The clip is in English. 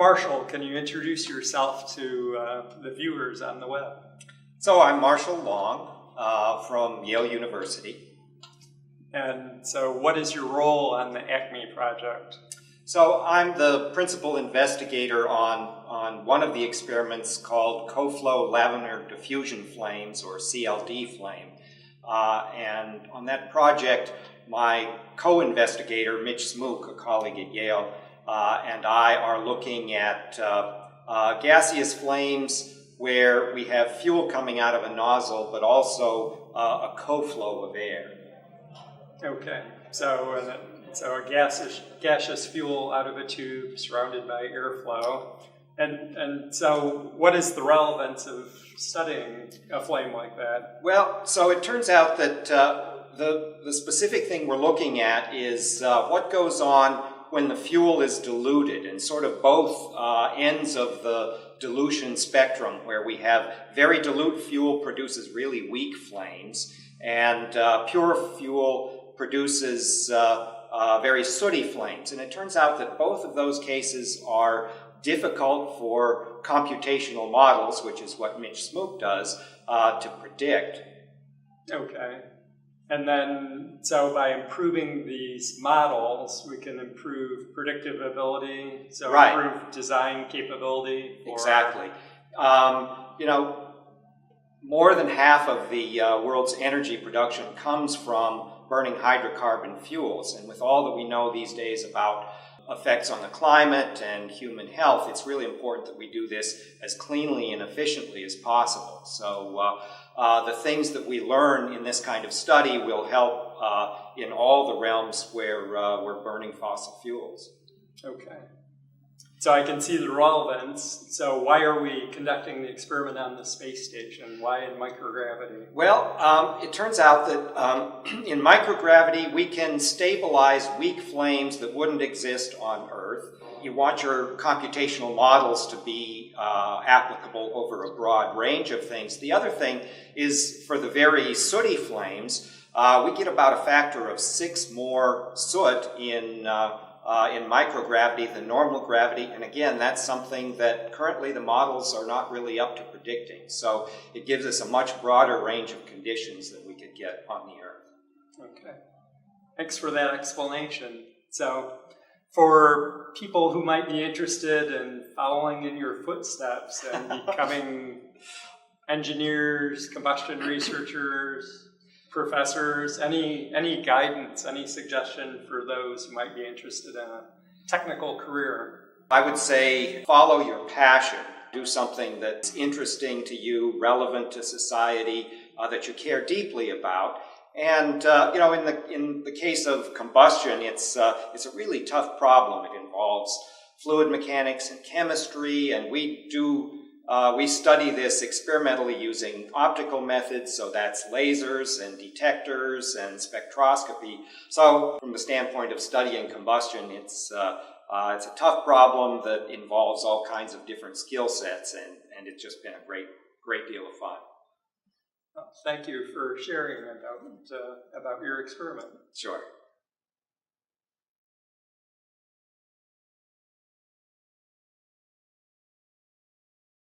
Marshall, can you introduce yourself to the viewers on the web? So I'm Marshall Long from Yale University. And so what is your role on the ACME project? So I'm the principal investigator on one of the experiments called co-flow laminar diffusion flames, or CLD flame. And on that project, my co-investigator, Mitch Smook, a colleague at Yale, and I are looking at gaseous flames where we have fuel coming out of a nozzle, but also a co-flow of air. Okay, so a gaseous fuel out of a tube surrounded by airflow. And so what is the relevance of studying a flame like that? Well, so it turns out that the specific thing we're looking at is what goes on when the fuel is diluted, and sort of both ends of the dilution spectrum, where we have very dilute fuel produces really weak flames, and pure fuel produces very sooty flames. And it turns out that both of those cases are difficult for computational models, which is what Mitch Smook does, to predict. Okay. And then, so by improving these models, we can improve predictive ability, so right. Improve design capability. Exactly. You know, more than half of the world's energy production comes from burning hydrocarbon fuels. And with all that we know these days about effects on the climate and human health, it's really important that we do this as cleanly and efficiently as possible. So the things that we learn in this kind of study will help in all the realms where we're burning fossil fuels. Okay. So I can see the relevance. So why are we conducting the experiment on the space station? Why in microgravity? Well, it turns out that in microgravity we can stabilize weak flames that wouldn't exist on Earth. You want your computational models to be applicable over a broad range of things. The other thing is, for the very sooty flames, we get about a factor of 6 more soot in microgravity than normal gravity, and again, that's something that currently the models are not really up to predicting. So it gives us a much broader range of conditions that we could get on the Earth. Okay. Thanks for that explanation. So for people who might be interested in following in your footsteps and becoming engineers, combustion researchers, professors, any guidance, any suggestion for those who might be interested in a technical career? I would say follow your passion. Do something that's interesting to you, relevant to society, that you care deeply about. And you know, in the case of combustion, it's a really tough problem. It involves fluid mechanics and chemistry, and we study this experimentally using optical methods, so that's lasers and detectors and spectroscopy. So from the standpoint of studying combustion, it's a tough problem that involves all kinds of different skill sets, and it's just been a great deal of fun. Well, thank you for sharing about your experiment. Sure.